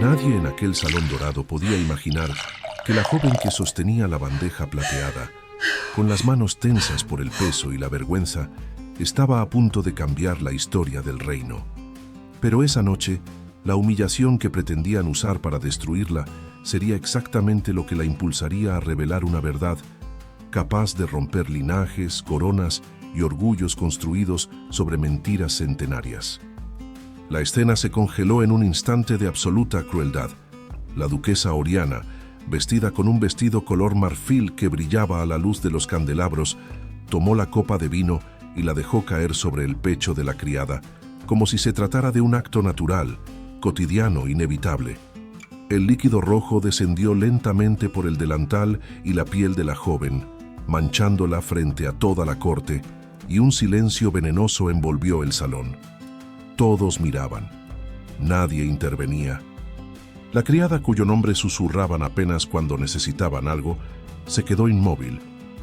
Nadie en aquel salón dorado podía imaginar que la joven que sostenía la bandeja plateada, con las manos tensas por el peso y la vergüenza, estaba a punto de cambiar la historia del reino. Pero esa noche, la humillación que pretendían usar para destruirla sería exactamente lo que la impulsaría a revelar una verdad capaz de romper linajes, coronas y orgullos construidos sobre mentiras centenarias. La escena se congeló en un instante de absoluta crueldad. La duquesa Oriana, vestida con un vestido color marfil que brillaba a la luz de los candelabros, tomó la copa de vino y la dejó caer sobre el pecho de la criada, como si se tratara de un acto natural, cotidiano, inevitable. El líquido rojo descendió lentamente por el delantal y la piel de la joven, manchándola frente a toda la corte, y un silencio venenoso envolvió el salón. Todos miraban. Nadie intervenía. La criada, cuyo nombre susurraban apenas cuando necesitaban algo, se quedó inmóvil,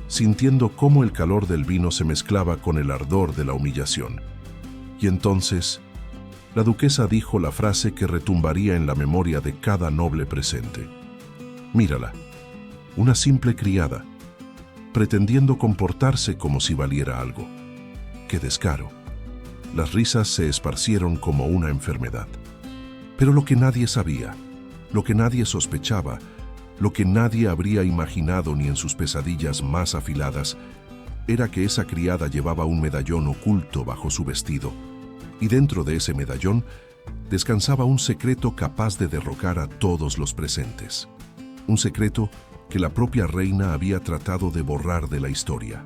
sintiendo cómo el calor del vino se mezclaba con el ardor de la humillación. Y entonces, la duquesa dijo la frase que retumbaría en la memoria de cada noble presente. Mírala, una simple criada, pretendiendo comportarse como si valiera algo. ¡Qué descaro! Las risas se esparcieron como una enfermedad. Pero lo que nadie sabía, lo que nadie sospechaba, lo que nadie habría imaginado ni en sus pesadillas más afiladas, era que esa criada llevaba un medallón oculto bajo su vestido, y dentro de ese medallón descansaba un secreto capaz de derrocar a todos los presentes. Un secreto que la propia reina había tratado de borrar de la historia.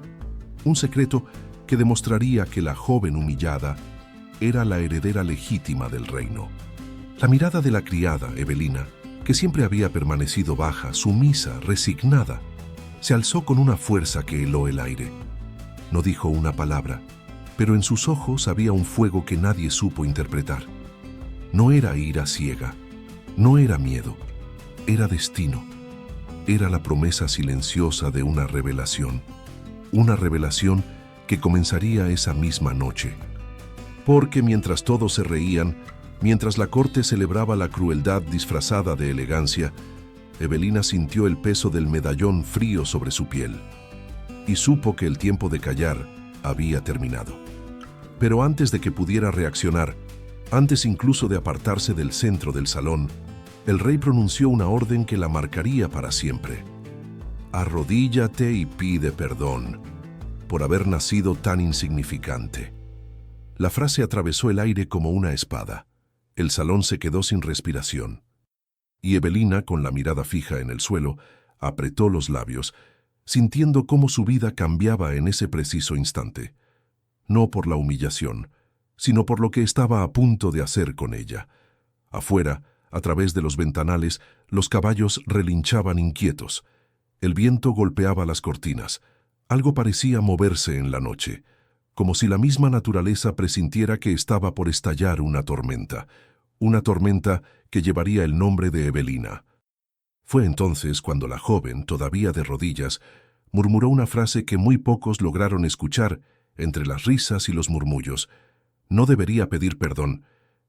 Un secreto que demostraría que la joven humillada era la heredera legítima del reino. La mirada de la criada, Evelina, que siempre había permanecido baja, sumisa, resignada, se alzó con una fuerza que heló el aire. No dijo una palabra, pero en sus ojos había un fuego que nadie supo interpretar. No era ira ciega, no era miedo, era destino. Era la promesa silenciosa de una revelación que comenzaría esa misma noche. Porque mientras todos se reían, mientras la corte celebraba la crueldad disfrazada de elegancia, Evelina sintió el peso del medallón frío sobre su piel y supo que el tiempo de callar había terminado. Pero antes de que pudiera reaccionar, antes incluso de apartarse del centro del salón, el rey pronunció una orden que la marcaría para siempre. Arrodíllate y pide perdón por haber nacido tan insignificante. La frase atravesó el aire como una espada. El salón se quedó sin respiración. Y Evelina, con la mirada fija en el suelo, apretó los labios, sintiendo cómo su vida cambiaba en ese preciso instante. No por la humillación, sino por lo que estaba a punto de hacer con ella. Afuera, a través de los ventanales, los caballos relinchaban inquietos. El viento golpeaba las cortinas. Algo parecía moverse en la noche, como si la misma naturaleza presintiera que estaba por estallar una tormenta que llevaría el nombre de Evelina. Fue entonces cuando la joven, todavía de rodillas, murmuró una frase que muy pocos lograron escuchar entre las risas y los murmullos. No debería pedir perdón,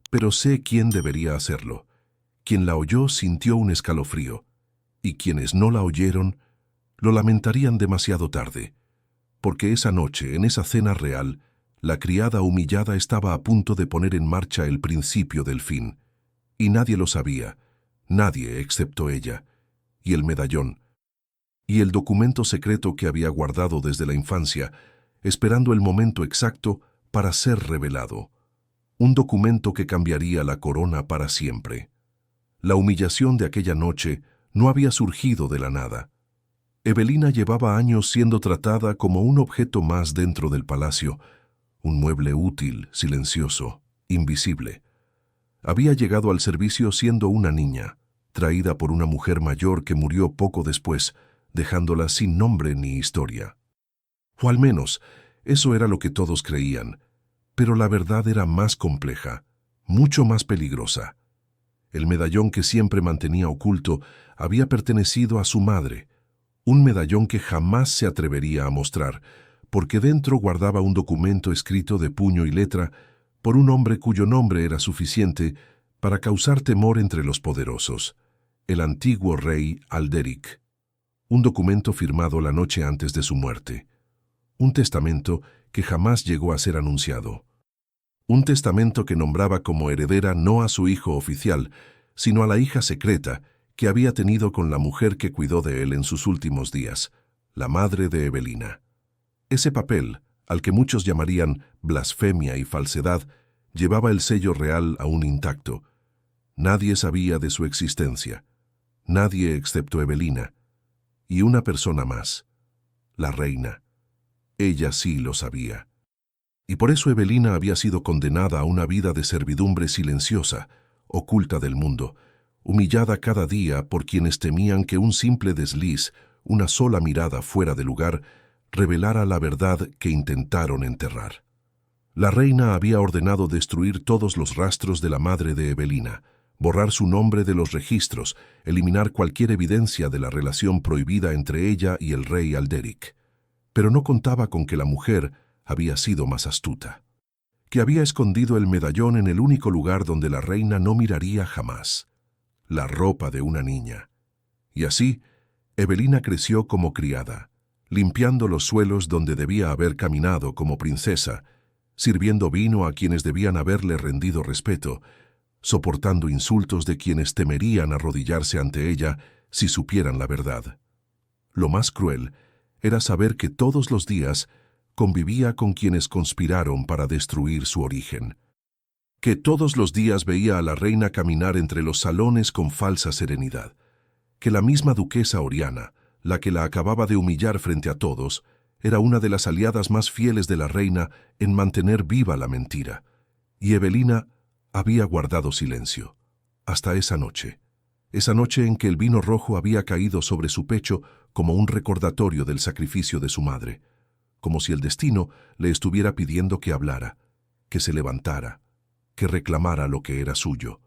pero sé quién debería hacerlo. Quien la oyó sintió un escalofrío, y quienes no la oyeron lo lamentarían demasiado tarde, porque esa noche, en esa cena real, la criada humillada estaba a punto de poner en marcha el principio del fin, y nadie lo sabía, nadie excepto ella, y el medallón, y el documento secreto que había guardado desde la infancia, esperando el momento exacto para ser revelado, un documento que cambiaría la corona para siempre. La humillación de aquella noche no había surgido de la nada. Evelina llevaba años siendo tratada como un objeto más dentro del palacio, un mueble útil, silencioso, invisible. Había llegado al servicio siendo una niña, traída por una mujer mayor que murió poco después, dejándola sin nombre ni historia. O al menos, eso era lo que todos creían, pero la verdad era más compleja, mucho más peligrosa. El medallón que siempre mantenía oculto había pertenecido a su madre, un medallón que jamás se atrevería a mostrar, porque dentro guardaba un documento escrito de puño y letra por un hombre cuyo nombre era suficiente para causar temor entre los poderosos, el antiguo rey Alderic. Un documento firmado la noche antes de su muerte. Un testamento que jamás llegó a ser anunciado. Un testamento que nombraba como heredera no a su hijo oficial, sino a la hija secreta que había tenido con la mujer que cuidó de él en sus últimos días, la madre de Evelina. Ese papel, al que muchos llamarían blasfemia y falsedad, llevaba el sello real aún intacto. Nadie sabía de su existencia. Nadie excepto Evelina. Y una persona más, la reina. Ella sí lo sabía. Y por eso Evelina había sido condenada a una vida de servidumbre silenciosa, oculta del mundo, humillada cada día por quienes temían que un simple desliz, una sola mirada fuera de lugar, revelara la verdad que intentaron enterrar. La reina había ordenado destruir todos los rastros de la madre de Evelina, borrar su nombre de los registros, eliminar cualquier evidencia de la relación prohibida entre ella y el rey Alderic. Pero no contaba con que la mujer había sido más astuta, que había escondido el medallón en el único lugar donde la reina no miraría jamás, la ropa de una niña. Y así, Evelina creció como criada, limpiando los suelos donde debía haber caminado como princesa, sirviendo vino a quienes debían haberle rendido respeto, soportando insultos de quienes temerían arrodillarse ante ella si supieran la verdad. Lo más cruel era saber que todos los días convivía con quienes conspiraron para destruir su origen. Que todos los días veía a la reina caminar entre los salones con falsa serenidad. Que la misma duquesa Oriana, la que la acababa de humillar frente a todos, era una de las aliadas más fieles de la reina en mantener viva la mentira. Y Evelina había guardado silencio, hasta esa noche en que el vino rojo había caído sobre su pecho como un recordatorio del sacrificio de su madre, como si el destino le estuviera pidiendo que hablara, que se levantara, que reclamara lo que era suyo.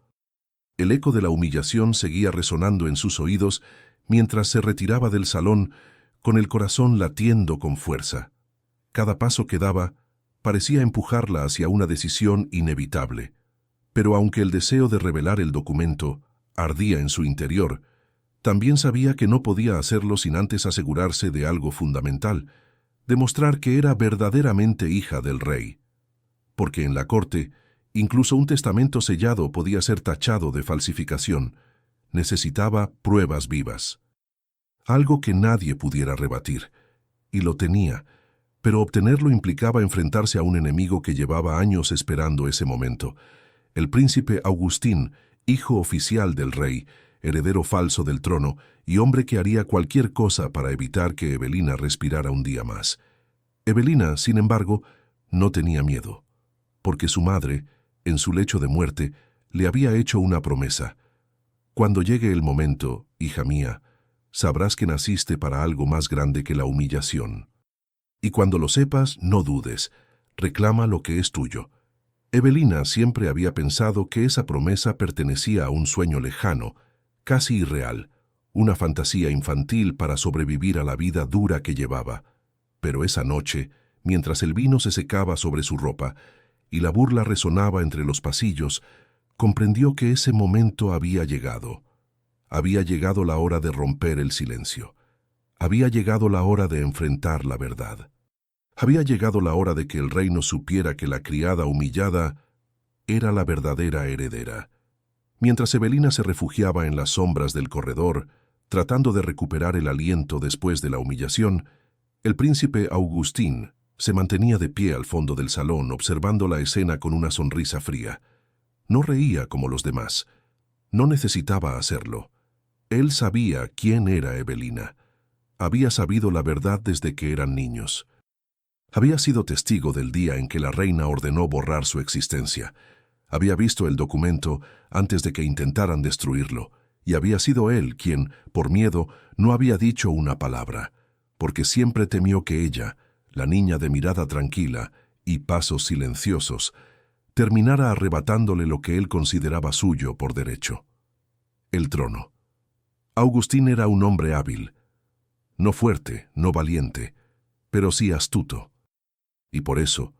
El eco de la humillación seguía resonando en sus oídos mientras se retiraba del salón con el corazón latiendo con fuerza. Cada paso que daba parecía empujarla hacia una decisión inevitable. Pero aunque el deseo de revelar el documento ardía en su interior, también sabía que no podía hacerlo sin antes asegurarse de algo fundamental, demostrar que era verdaderamente hija del rey. Porque en la corte, incluso un testamento sellado podía ser tachado de falsificación. Necesitaba pruebas vivas. Algo que nadie pudiera rebatir. Y lo tenía, pero obtenerlo implicaba enfrentarse a un enemigo que llevaba años esperando ese momento. El príncipe Augustín, hijo oficial del rey, heredero falso del trono y hombre que haría cualquier cosa para evitar que Evelina respirara un día más. Evelina, sin embargo, no tenía miedo, porque su madre, en su lecho de muerte, le había hecho una promesa. Cuando llegue el momento, hija mía, sabrás que naciste para algo más grande que la humillación. Y cuando lo sepas, no dudes, reclama lo que es tuyo. Evelina siempre había pensado que esa promesa pertenecía a un sueño lejano, casi irreal, una fantasía infantil para sobrevivir a la vida dura que llevaba. Pero esa noche, mientras el vino se secaba sobre su ropa y la burla resonaba entre los pasillos, comprendió que ese momento había llegado. Había llegado la hora de romper el silencio. Había llegado la hora de enfrentar la verdad. Había llegado la hora de que el reino supiera que la criada humillada era la verdadera heredera. Mientras Evelina se refugiaba en las sombras del corredor, tratando de recuperar el aliento después de la humillación, el príncipe Augustín se mantenía de pie al fondo del salón observando la escena con una sonrisa fría. No reía como los demás. No necesitaba hacerlo. Él sabía quién era Evelina. Había sabido la verdad desde que eran niños. Había sido testigo del día en que la reina ordenó borrar su existencia. Había visto el documento antes de que intentaran destruirlo, y había sido él quien, por miedo, no había dicho una palabra, porque siempre temió que ella, la niña de mirada tranquila y pasos silenciosos, terminara arrebatándole lo que él consideraba suyo por derecho: el trono. Augustín era un hombre hábil, no fuerte, no valiente, pero sí astuto. Y por eso,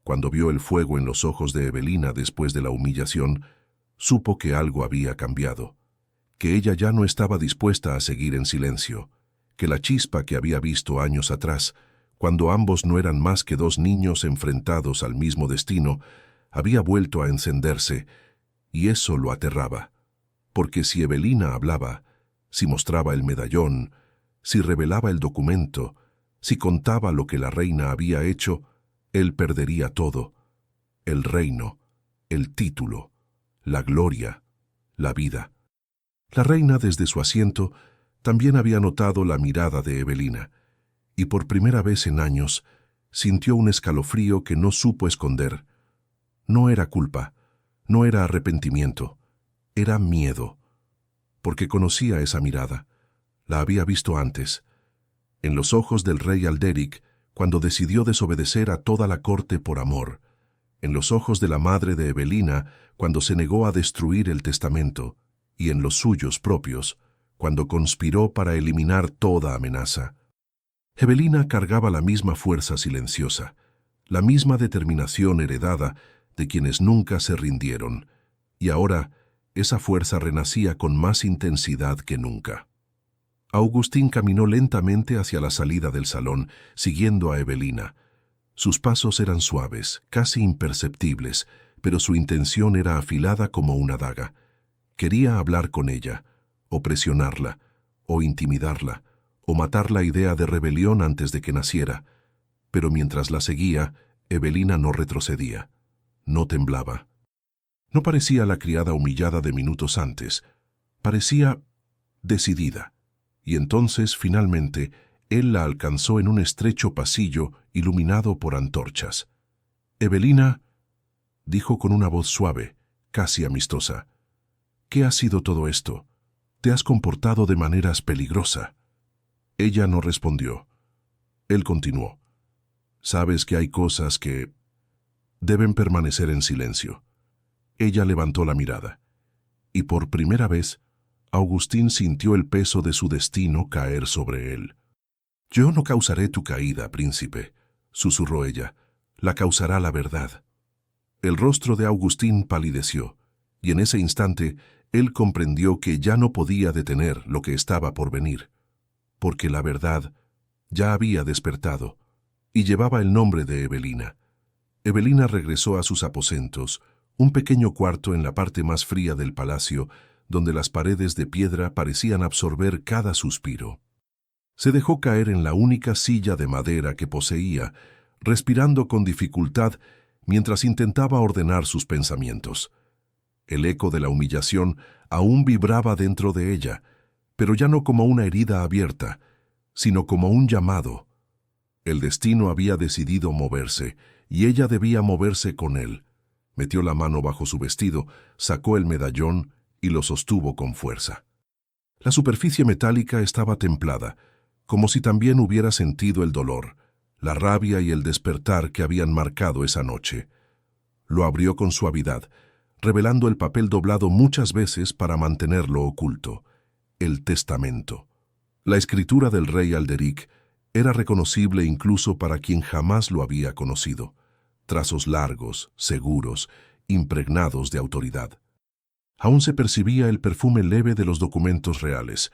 cuando vio el fuego en los ojos de Evelina después de la humillación, supo que algo había cambiado, que ella ya no estaba dispuesta a seguir en silencio, que la chispa que había visto años atrás, cuando ambos no eran más que dos niños enfrentados al mismo destino, había vuelto a encenderse, y eso lo aterraba, porque si Evelina hablaba, si mostraba el medallón, si revelaba el documento, si contaba lo que la reina había hecho, él perdería todo: el reino, el título, la gloria, la vida. La reina, desde su asiento, también había notado la mirada de Evelina, y por primera vez en años sintió un escalofrío que no supo esconder. No era culpa, no era arrepentimiento, era miedo, porque conocía esa mirada, la había visto antes, en los ojos del rey Alderic, cuando decidió desobedecer a toda la corte por amor, en los ojos de la madre de Evelina, cuando se negó a destruir el testamento, y en los suyos propios, cuando conspiró para eliminar toda amenaza. Evelina cargaba la misma fuerza silenciosa, la misma determinación heredada de quienes nunca se rindieron, y ahora esa fuerza renacía con más intensidad que nunca. Augustín caminó lentamente hacia la salida del salón, siguiendo a Evelina. Sus pasos eran suaves, casi imperceptibles, pero su intención era afilada como una daga. Quería hablar con ella, o presionarla, o intimidarla, o matar la idea de rebelión antes de que naciera. Pero mientras la seguía, Evelina no retrocedía, no temblaba. No parecía la criada humillada de minutos antes, parecía decidida. Y entonces, finalmente, él la alcanzó en un estrecho pasillo iluminado por antorchas. «Evelina», dijo con una voz suave, casi amistosa, «¿qué ha sido todo esto? Te has comportado de maneras peligrosas». Ella no respondió. Él continuó. «Sabes que hay cosas que deben permanecer en silencio». Ella levantó la mirada, y por primera vez, Augustín sintió el peso de su destino caer sobre él. «Yo no causaré tu caída, príncipe», susurró ella, «la causará la verdad». El rostro de Augustín palideció, y en ese instante él comprendió que ya no podía detener lo que estaba por venir, porque la verdad ya había despertado, y llevaba el nombre de Evelina. Evelina regresó a sus aposentos, un pequeño cuarto en la parte más fría del palacio, donde las paredes de piedra parecían absorber cada suspiro. Se dejó caer en la única silla de madera que poseía, respirando con dificultad mientras intentaba ordenar sus pensamientos. El eco de la humillación aún vibraba dentro de ella, pero ya no como una herida abierta, sino como un llamado. El destino había decidido moverse, y ella debía moverse con él. Metió la mano bajo su vestido, sacó el medallón y lo sostuvo con fuerza. La superficie metálica estaba templada, como si también hubiera sentido el dolor, la rabia y el despertar que habían marcado esa noche. Lo abrió con suavidad, revelando el papel doblado muchas veces para mantenerlo oculto: el testamento. La escritura del rey Alderic era reconocible incluso para quien jamás lo había conocido. Trazos largos, seguros, impregnados de autoridad. Aún se percibía el perfume leve de los documentos reales,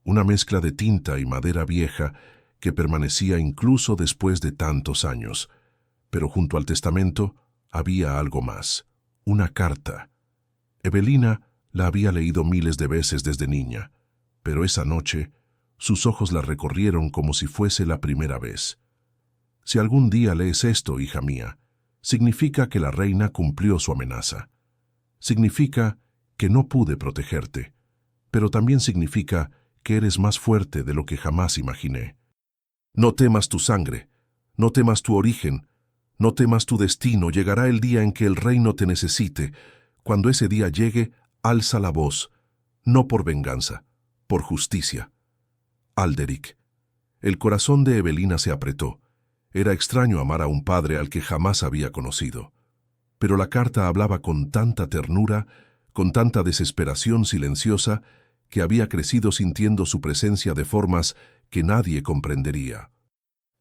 una mezcla de tinta y madera vieja que permanecía incluso después de tantos años. Pero junto al testamento había algo más: una carta. Evelina la había leído miles de veces desde niña, pero esa noche sus ojos la recorrieron como si fuese la primera vez. «Si algún día lees esto, hija mía, significa que la reina cumplió su amenaza. Significa que no pude protegerte, pero también significa que eres más fuerte de lo que jamás imaginé. No temas tu sangre, no temas tu origen, no temas tu destino. Llegará el día en que el reino te necesite. Cuando ese día llegue, alza la voz, no por venganza, por justicia». Alderic. El corazón de Evelina se apretó. Era extraño amar a un padre al que jamás había conocido. Pero la carta hablaba con tanta ternura, con tanta desesperación silenciosa, que había crecido sintiendo su presencia de formas que nadie comprendería.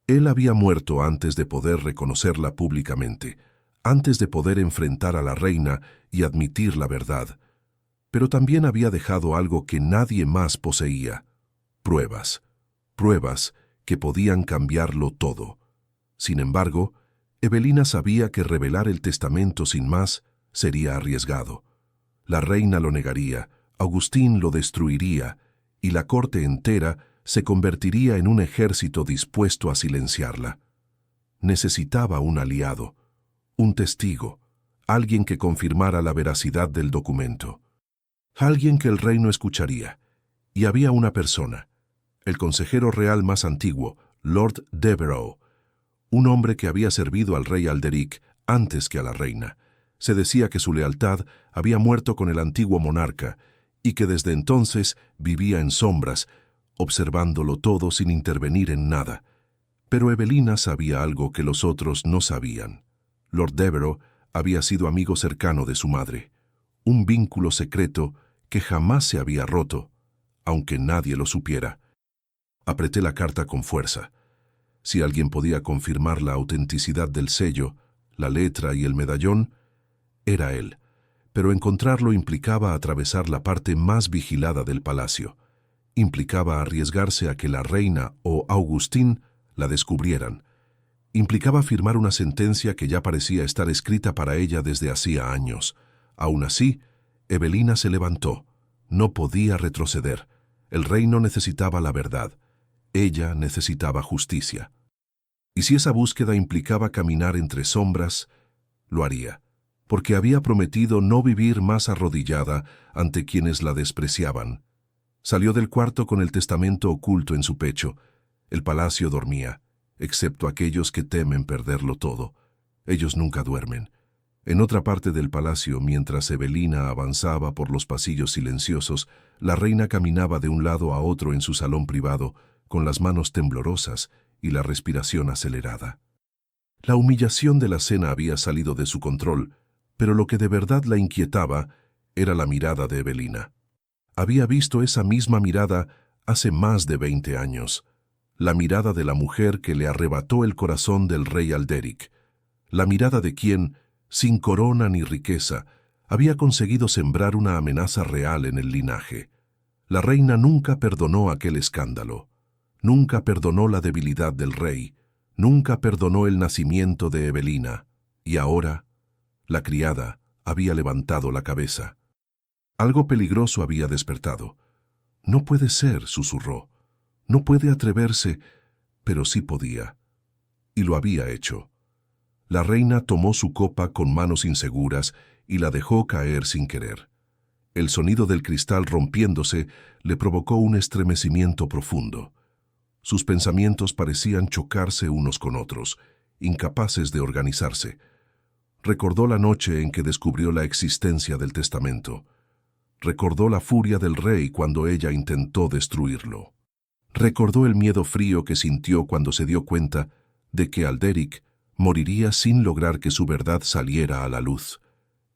Él había muerto antes de poder reconocerla públicamente, antes de poder enfrentar a la reina y admitir la verdad, pero también había dejado algo que nadie más poseía: pruebas. Pruebas que podían cambiarlo todo. Sin embargo, Evelina sabía que revelar el testamento sin más sería arriesgado. La reina lo negaría, Agustín lo destruiría, y la corte entera se convertiría en un ejército dispuesto a silenciarla. Necesitaba un aliado, un testigo, alguien que confirmara la veracidad del documento. Alguien que el rey no escucharía. Y había una persona, el consejero real más antiguo, Lord Devereux, un hombre que había servido al rey Alderic antes que a la reina. Se decía que su lealtad había muerto con el antiguo monarca y que desde entonces vivía en sombras, observándolo todo sin intervenir en nada. Pero Evelina sabía algo que los otros no sabían. Lord Devereux había sido amigo cercano de su madre, un vínculo secreto que jamás se había roto, aunque nadie lo supiera. Apreté la carta con fuerza. Si alguien podía confirmar la autenticidad del sello, la letra y el medallón, era él. Pero encontrarlo implicaba atravesar la parte más vigilada del palacio. Implicaba arriesgarse a que la reina o Agustín la descubrieran. Implicaba firmar una sentencia que ya parecía estar escrita para ella desde hacía años. Aún así, Evelina se levantó. No podía retroceder. El reino necesitaba la verdad. Ella necesitaba justicia. Y si esa búsqueda implicaba caminar entre sombras, lo haría, porque había prometido no vivir más arrodillada ante quienes la despreciaban. Salió del cuarto con el testamento oculto en su pecho. El palacio dormía, excepto aquellos que temen perderlo todo. Ellos nunca duermen. En otra parte del palacio, mientras Evelina avanzaba por los pasillos silenciosos, la reina caminaba de un lado a otro en su salón privado, con las manos temblorosas y la respiración acelerada. La humillación de la cena había salido de su control, pero lo que de verdad la inquietaba era la mirada de Evelina. Había visto esa misma mirada hace más de 20 años, la mirada de la mujer que le arrebató el corazón del rey Alderic, la mirada de quien, sin corona ni riqueza, había conseguido sembrar una amenaza real en el linaje. La reina nunca perdonó aquel escándalo. Nunca perdonó la debilidad del rey, nunca perdonó el nacimiento de Evelina, y ahora, la criada había levantado la cabeza. Algo peligroso había despertado. No puede ser, susurró. No puede atreverse, pero sí podía. Y lo había hecho. La reina tomó su copa con manos inseguras y la dejó caer sin querer. El sonido del cristal rompiéndose le provocó un estremecimiento profundo. Sus pensamientos parecían chocarse unos con otros, incapaces de organizarse. Recordó la noche en que descubrió la existencia del testamento. Recordó la furia del rey cuando ella intentó destruirlo. Recordó el miedo frío que sintió cuando se dio cuenta de que Alderic moriría sin lograr que su verdad saliera a la luz.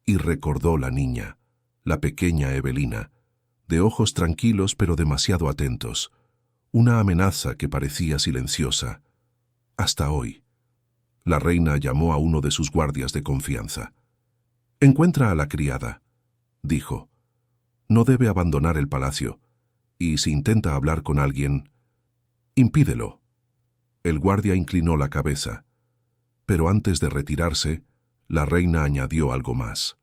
Y recordó la niña, la pequeña Evelina, de ojos tranquilos pero demasiado atentos. Una amenaza que parecía silenciosa. Hasta hoy. La reina llamó a uno de sus guardias de confianza. «Encuentra a la criada», dijo. «No debe abandonar el palacio, y si intenta hablar con alguien, impídelo». El guardia inclinó la cabeza, pero antes de retirarse, la reina añadió algo más.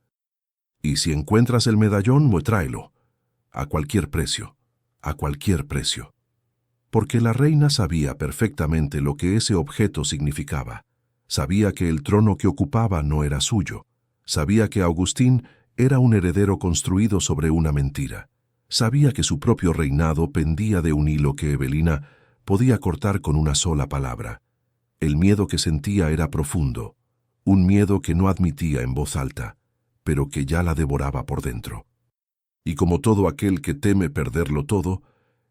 «Y si encuentras el medallón, tráelo. A cualquier precio, a cualquier precio». Porque la reina sabía perfectamente lo que ese objeto significaba. Sabía que el trono que ocupaba no era suyo. Sabía que Agustín era un heredero construido sobre una mentira. Sabía que su propio reinado pendía de un hilo que Evelina podía cortar con una sola palabra. El miedo que sentía era profundo, un miedo que no admitía en voz alta, pero que ya la devoraba por dentro. Y como todo aquel que teme perderlo todo,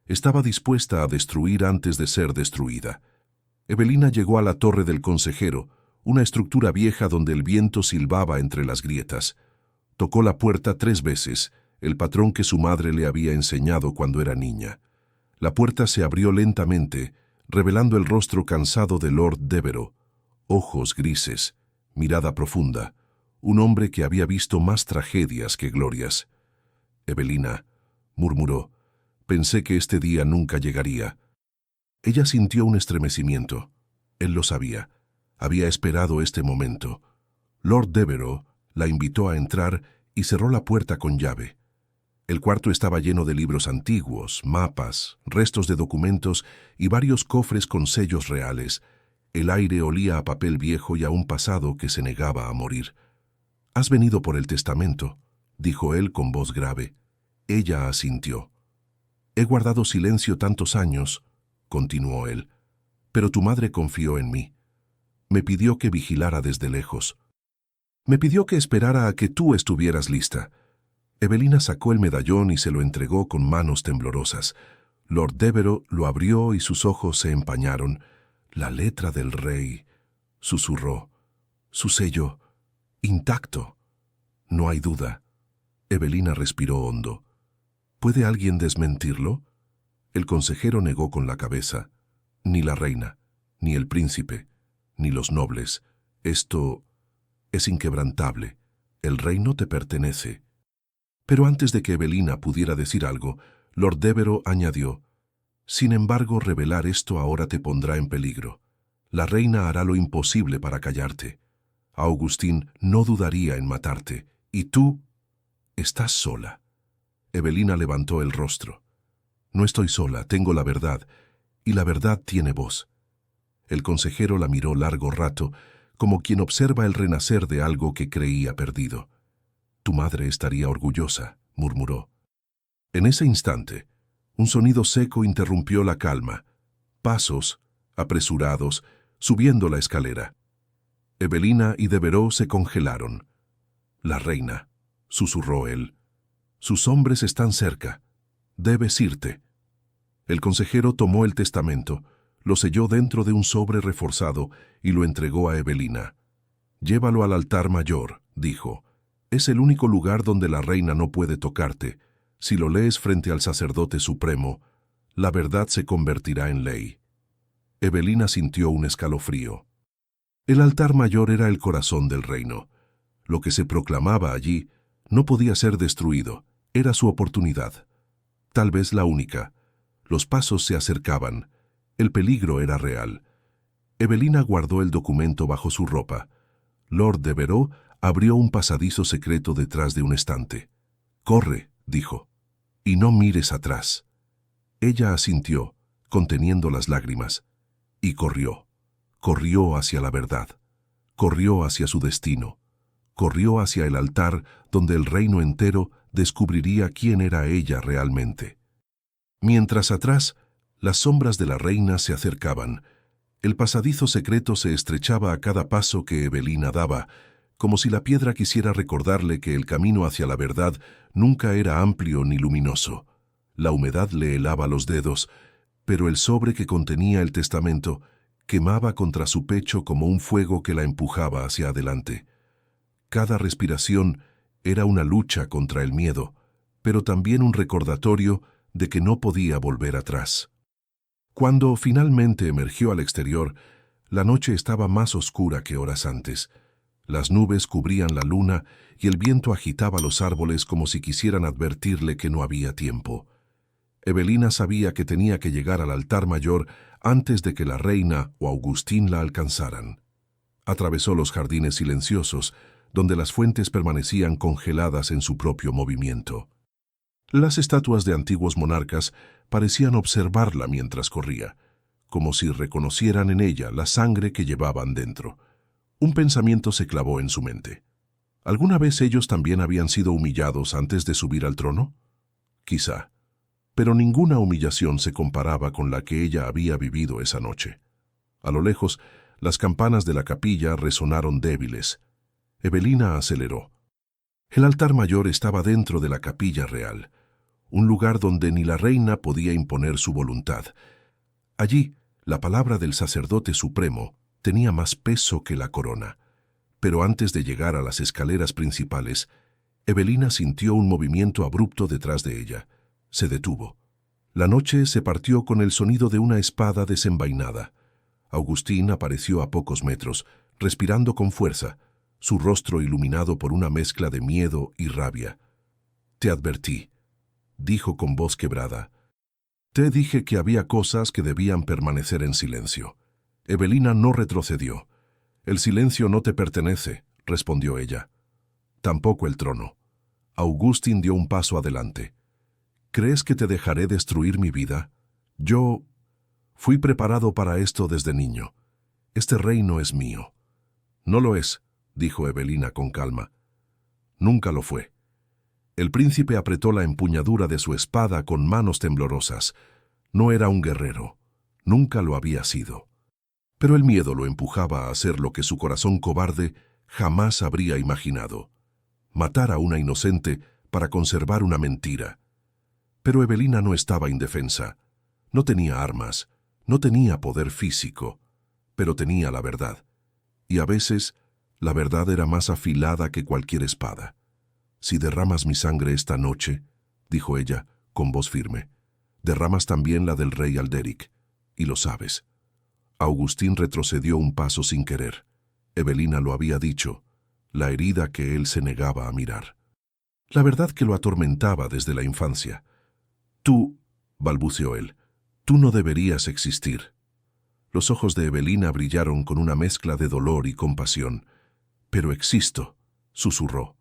estaba dispuesta a destruir antes de ser destruida. Evelina llegó a la torre del consejero, una estructura vieja donde el viento silbaba entre las grietas. Tocó la puerta 3 veces, el patrón que su madre le había enseñado cuando era niña. La puerta se abrió lentamente, revelando el rostro cansado de Lord Devereux, ojos grises, mirada profunda, un hombre que había visto más tragedias que glorias. Evelina, murmuró, pensé que este día nunca llegaría. Ella sintió un estremecimiento. Él lo sabía. Había esperado este momento. Lord Devereux la invitó a entrar y cerró la puerta con llave. El cuarto estaba lleno de libros antiguos, mapas, restos de documentos y varios cofres con sellos reales. El aire olía a papel viejo y a un pasado que se negaba a morir. «Has venido por el testamento», dijo él con voz grave. Ella asintió. «He guardado silencio tantos años», continuó él, «pero tu madre confió en mí. Me pidió que vigilara desde lejos. Me pidió que esperara a que tú estuvieras lista». Evelina sacó el medallón y se lo entregó con manos temblorosas. Lord Devereux lo abrió y sus ojos se empañaron. «La letra del rey», susurró. «Su sello, intacto». «No hay duda». Evelina respiró hondo. «¿Puede alguien desmentirlo?» El consejero negó con la cabeza. «Ni la reina, ni el príncipe, ni los nobles. Esto es inquebrantable. El reino te pertenece». Pero antes de que Evelina pudiera decir algo, Lord Devereux añadió: «Sin embargo, revelar esto ahora te pondrá en peligro. La reina hará lo imposible para callarte. Augustín no dudaría en matarte, y tú estás sola». Evelina levantó el rostro. «No estoy sola, tengo la verdad, y la verdad tiene voz». El consejero la miró largo rato, como quien observa el renacer de algo que creía perdido. «Tu madre estaría orgullosa», murmuró. En ese instante, un sonido seco interrumpió la calma. Pasos, apresurados, subiendo la escalera. Evelina y Devereux se congelaron. «La reina», susurró él. «Sus hombres están cerca. Debes irte». El consejero tomó el testamento, lo selló dentro de un sobre reforzado y lo entregó a Evelina. «Llévalo al altar mayor», dijo. «Es el único lugar donde la reina no puede tocarte. Si lo lees frente al sacerdote supremo, la verdad se convertirá en ley». Evelina sintió un escalofrío. El altar mayor era el corazón del reino. Lo que se proclamaba allí no podía ser destruido. Era su oportunidad. Tal vez la única. Los pasos se acercaban. El peligro era real. Evelina guardó el documento bajo su ropa. Lord Devereux abrió un pasadizo secreto detrás de un estante. «Corre», dijo, «y no mires atrás». Ella asintió, conteniendo las lágrimas, y corrió. Corrió hacia la verdad. Corrió hacia su destino. Corrió hacia el altar donde el reino entero descubriría quién era ella realmente. Mientras atrás, las sombras de la reina se acercaban. El pasadizo secreto se estrechaba a cada paso que Evelina daba, como si la piedra quisiera recordarle que el camino hacia la verdad nunca era amplio ni luminoso. La humedad le helaba los dedos, pero el sobre que contenía el testamento quemaba contra su pecho como un fuego que la empujaba hacia adelante. Cada respiración era una lucha contra el miedo, pero también un recordatorio de que no podía volver atrás. Cuando finalmente emergió al exterior, la noche estaba más oscura que horas antes. Las nubes cubrían la luna y el viento agitaba los árboles como si quisieran advertirle que no había tiempo. Evelina sabía que tenía que llegar al altar mayor antes de que la reina o Augustín la alcanzaran. Atravesó los jardines silenciosos, donde las fuentes permanecían congeladas en su propio movimiento. Las estatuas de antiguos monarcas parecían observarla mientras corría, como si reconocieran en ella la sangre que llevaban dentro. Un pensamiento se clavó en su mente. ¿Alguna vez ellos también habían sido humillados antes de subir al trono? Quizá, pero ninguna humillación se comparaba con la que ella había vivido esa noche. A lo lejos, las campanas de la capilla resonaron débiles. Evelina aceleró. El altar mayor estaba dentro de la capilla real, un lugar donde ni la reina podía imponer su voluntad. Allí, la palabra del sacerdote supremo tenía más peso que la corona. Pero antes de llegar a las escaleras principales, Evelina sintió un movimiento abrupto detrás de ella. Se detuvo. La noche se partió con el sonido de una espada desenvainada. Augustín apareció a pocos metros, respirando con fuerza, su rostro iluminado por una mezcla de miedo y rabia. «Te advertí», dijo con voz quebrada. Te dije que había cosas que debían permanecer en silencio. Evelina no retrocedió. El silencio no te pertenece, respondió ella. Tampoco el trono. Augustin dio un paso adelante. ¿Crees que te dejaré destruir mi vida? Yo fui preparado para esto desde niño. Este reino es mío. No lo es, dijo Evelina con calma. Nunca lo fue. El príncipe apretó la empuñadura de su espada con manos temblorosas. No era un guerrero. Nunca lo había sido. Pero el miedo lo empujaba a hacer lo que su corazón cobarde jamás habría imaginado: matar a una inocente para conservar una mentira. Pero Evelina no estaba indefensa. No tenía armas, no tenía poder físico, pero tenía la verdad. Y a veces, la verdad era más afilada que cualquier espada. Si derramas mi sangre esta noche, dijo ella, con voz firme, derramas también la del rey Alderic, y lo sabes. Augustin retrocedió un paso sin querer. Evelina lo había dicho, la herida que él se negaba a mirar. La verdad que lo atormentaba desde la infancia. Tú, balbuceó él, tú no deberías existir. Los ojos de Evelina brillaron con una mezcla de dolor y compasión. Pero existo, susurró.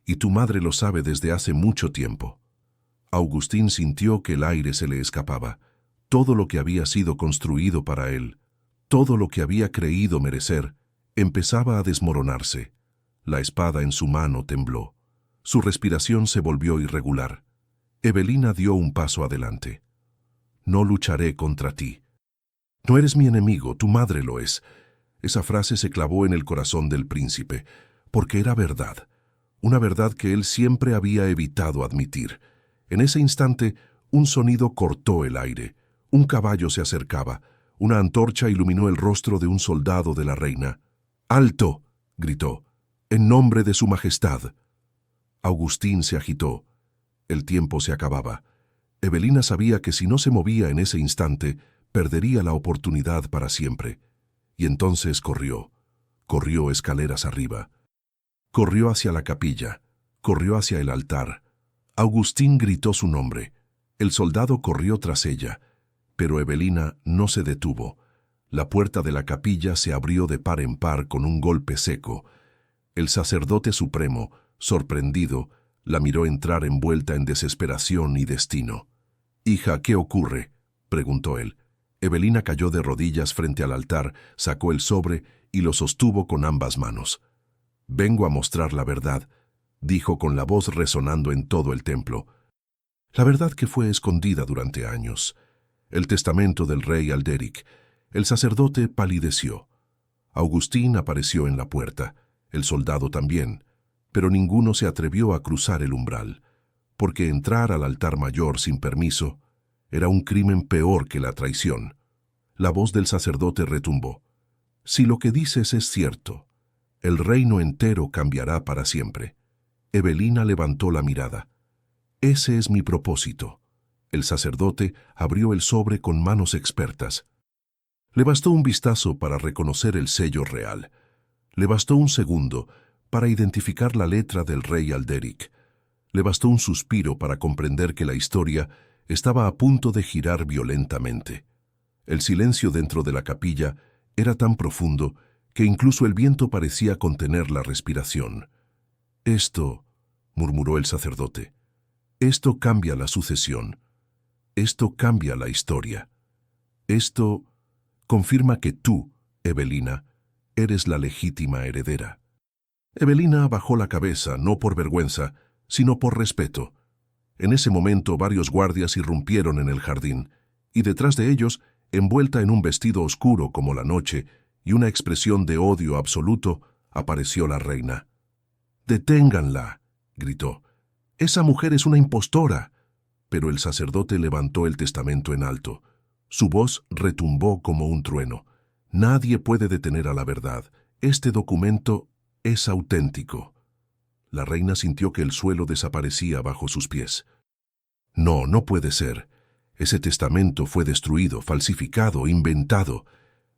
Y tu madre lo sabe desde hace mucho tiempo. Augustin sintió que el aire se le escapaba. Todo lo que había sido construido para él, todo lo que había creído merecer, empezaba a desmoronarse. La espada en su mano tembló. Su respiración se volvió irregular. Evelina dio un paso adelante. No lucharé contra ti. No eres mi enemigo, tu madre lo es. Esa frase se clavó en el corazón del príncipe, porque era verdad. Una verdad que él siempre había evitado admitir. En ese instante, un sonido cortó el aire. Un caballo se acercaba. Una antorcha iluminó el rostro de un soldado de la reina. ¡Alto!, gritó. ¡En nombre de su majestad! Augustin se agitó. El tiempo se acababa. Evelina sabía que si no se movía en ese instante, perdería la oportunidad para siempre. Y entonces corrió. Corrió escaleras arriba. Corrió hacia la capilla. Corrió hacia el altar. Augustin gritó su nombre. El soldado corrió tras ella. Pero Evelina no se detuvo. La puerta de la capilla se abrió de par en par con un golpe seco. El sacerdote supremo, sorprendido, la miró entrar envuelta en desesperación y destino. «Hija, ¿qué ocurre?», preguntó él. Evelina cayó de rodillas frente al altar, sacó el sobre y lo sostuvo con ambas manos. «Vengo a mostrar la verdad», dijo con la voz resonando en todo el templo. La verdad que fue escondida durante años. El testamento del rey Alderic. El sacerdote palideció. Augustin apareció en la puerta, el soldado también, pero ninguno se atrevió a cruzar el umbral, porque entrar al altar mayor sin permiso era un crimen peor que la traición. La voz del sacerdote retumbó. «Si lo que dices es cierto, el reino entero cambiará para siempre». Evelina levantó la mirada. «Ese es mi propósito». El sacerdote abrió el sobre con manos expertas. Le bastó un vistazo para reconocer el sello real. Le bastó un segundo para identificar la letra del rey Alderic. Le bastó un suspiro para comprender que la historia estaba a punto de girar violentamente. El silencio dentro de la capilla era tan profundo que incluso el viento parecía contener la respiración. «Esto», murmuró el sacerdote, «esto cambia la sucesión. Esto cambia la historia. Esto confirma que tú, Evelina, eres la legítima heredera». Evelina bajó la cabeza, no por vergüenza, sino por respeto. En ese momento varios guardias irrumpieron en el jardín, y detrás de ellos, envuelta en un vestido oscuro como la noche y una expresión de odio absoluto, apareció la reina. «¡Deténganla!», gritó. «Esa mujer es una impostora». Pero el sacerdote levantó el testamento en alto. Su voz retumbó como un trueno. «Nadie puede detener a la verdad. Este documento es auténtico». La reina sintió que el suelo desaparecía bajo sus pies. «No, no puede ser. Ese testamento fue destruido, falsificado, inventado».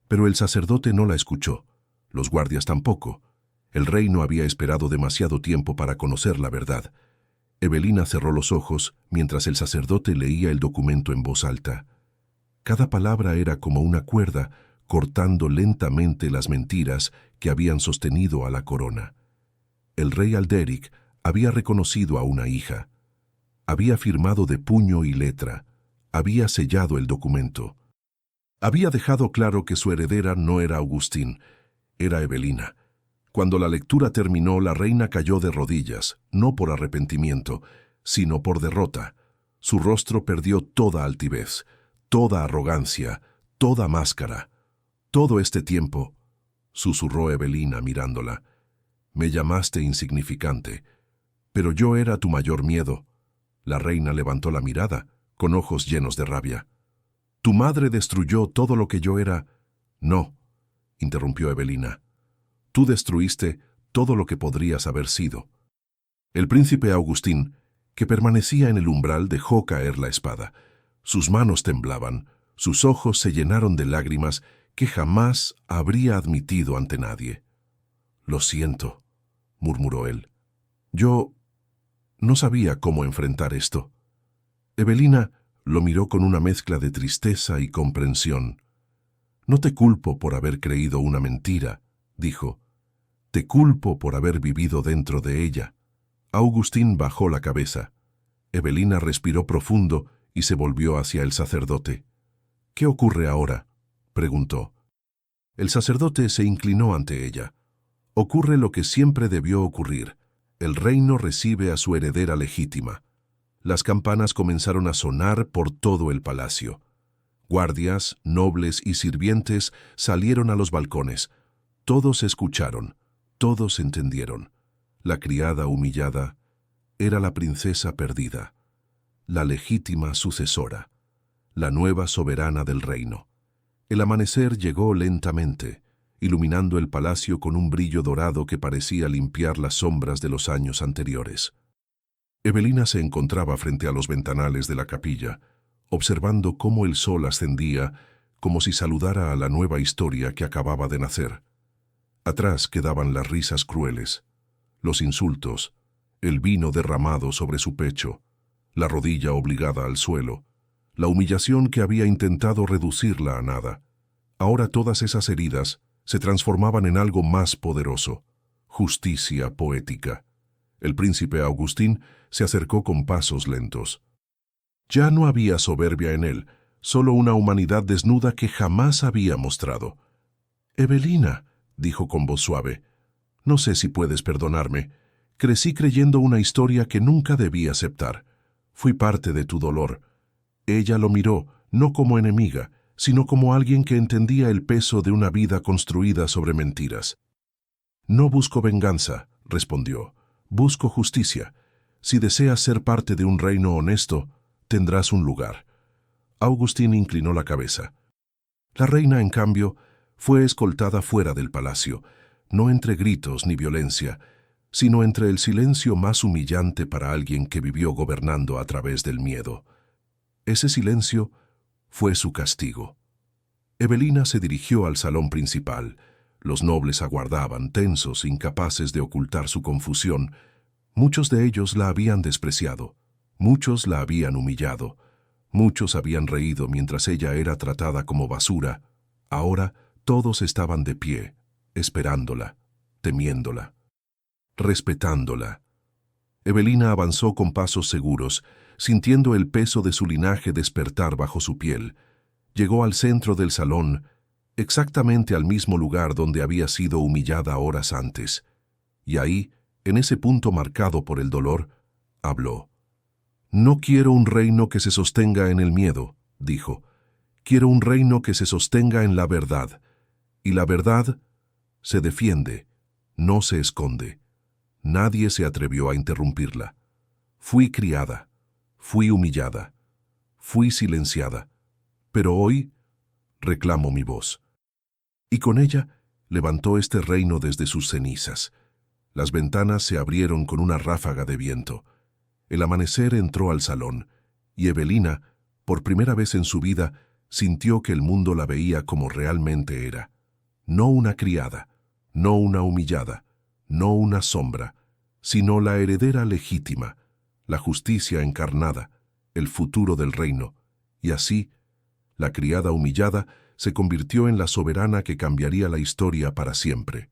Pero el sacerdote no la escuchó. Los guardias tampoco. El rey no había esperado demasiado tiempo para conocer la verdad. Evelina cerró los ojos mientras el sacerdote leía el documento en voz alta. Cada palabra era como una cuerda cortando lentamente las mentiras que habían sostenido a la corona. El rey Alderic había reconocido a una hija. Había firmado de puño y letra. Había sellado el documento. Había dejado claro que su heredera no era Augustín, era Evelina. Cuando la lectura terminó, la reina cayó de rodillas, no por arrepentimiento, sino por derrota. Su rostro perdió toda altivez, toda arrogancia, toda máscara. Todo este tiempo, susurró Evelina mirándola, me llamaste insignificante, pero yo era tu mayor miedo. La reina levantó la mirada, con ojos llenos de rabia. Tu madre destruyó todo lo que yo era. No, interrumpió Evelina. Tú destruiste todo lo que podrías haber sido. El príncipe Augustín, que permanecía en el umbral, dejó caer la espada. Sus manos temblaban, sus ojos se llenaron de lágrimas que jamás habría admitido ante nadie. Lo siento, murmuró él. Yo no sabía cómo enfrentar esto. Evelina lo miró con una mezcla de tristeza y comprensión. No te culpo por haber creído una mentira, dijo. Te culpo por haber vivido dentro de ella. Augustín bajó la cabeza. Evelina respiró profundo y se volvió hacia el sacerdote. ¿Qué ocurre ahora?, preguntó. El sacerdote se inclinó ante ella. Ocurre lo que siempre debió ocurrir. El reino recibe a su heredera legítima. Las campanas comenzaron a sonar por todo el palacio. Guardias, nobles y sirvientes salieron a los balcones. Todos escucharon, todos entendieron. La criada humillada era la princesa perdida, la legítima sucesora, la nueva soberana del reino. El amanecer llegó lentamente, iluminando el palacio con un brillo dorado que parecía limpiar las sombras de los años anteriores. Evelina se encontraba frente a los ventanales de la capilla, observando cómo el sol ascendía, como si saludara a la nueva historia que acababa de nacer. Atrás quedaban las risas crueles, los insultos, el vino derramado sobre su pecho, la rodilla obligada al suelo, la humillación que había intentado reducirla a nada. Ahora todas esas heridas se transformaban en algo más poderoso, justicia poética. El príncipe Augustín se acercó con pasos lentos. Ya no había soberbia en él, solo una humanidad desnuda que jamás había mostrado. «Evelina», dijo con voz suave, «no sé si puedes perdonarme. Crecí creyendo una historia que nunca debí aceptar. Fui parte de tu dolor». Ella lo miró, no como enemiga, sino como alguien que entendía el peso de una vida construida sobre mentiras. «No busco venganza», respondió. «Busco justicia. Si deseas ser parte de un reino honesto, tendrás un lugar». Augustín inclinó la cabeza. La reina, en cambio, fue escoltada fuera del palacio, no entre gritos ni violencia, sino entre el silencio más humillante para alguien que vivió gobernando a través del miedo. Ese silencio fue su castigo. Evelina se dirigió al salón principal. Los nobles aguardaban, tensos, incapaces de ocultar su confusión. Muchos de ellos la habían despreciado, muchos la habían humillado, muchos habían reído mientras ella era tratada como basura. Ahora todos estaban de pie, esperándola, temiéndola, respetándola. Evelina avanzó con pasos seguros, sintiendo el peso de su linaje despertar bajo su piel. Llegó al centro del salón, exactamente al mismo lugar donde había sido humillada horas antes. Y ahí, en ese punto marcado por el dolor, habló. «No quiero un reino que se sostenga en el miedo», dijo. «Quiero un reino que se sostenga en la verdad. Y la verdad se defiende, no se esconde». Nadie se atrevió a interrumpirla. Fui criada, fui humillada, fui silenciada, pero hoy reclamo mi voz. Y con ella levantó este reino desde sus cenizas. Las ventanas se abrieron con una ráfaga de viento. El amanecer entró al salón, y Evelina, por primera vez en su vida, sintió que el mundo la veía como realmente era. No una criada, no una humillada, no una sombra, sino la heredera legítima, la justicia encarnada, el futuro del reino. Y así, la criada humillada se convirtió en la soberana que cambiaría la historia para siempre.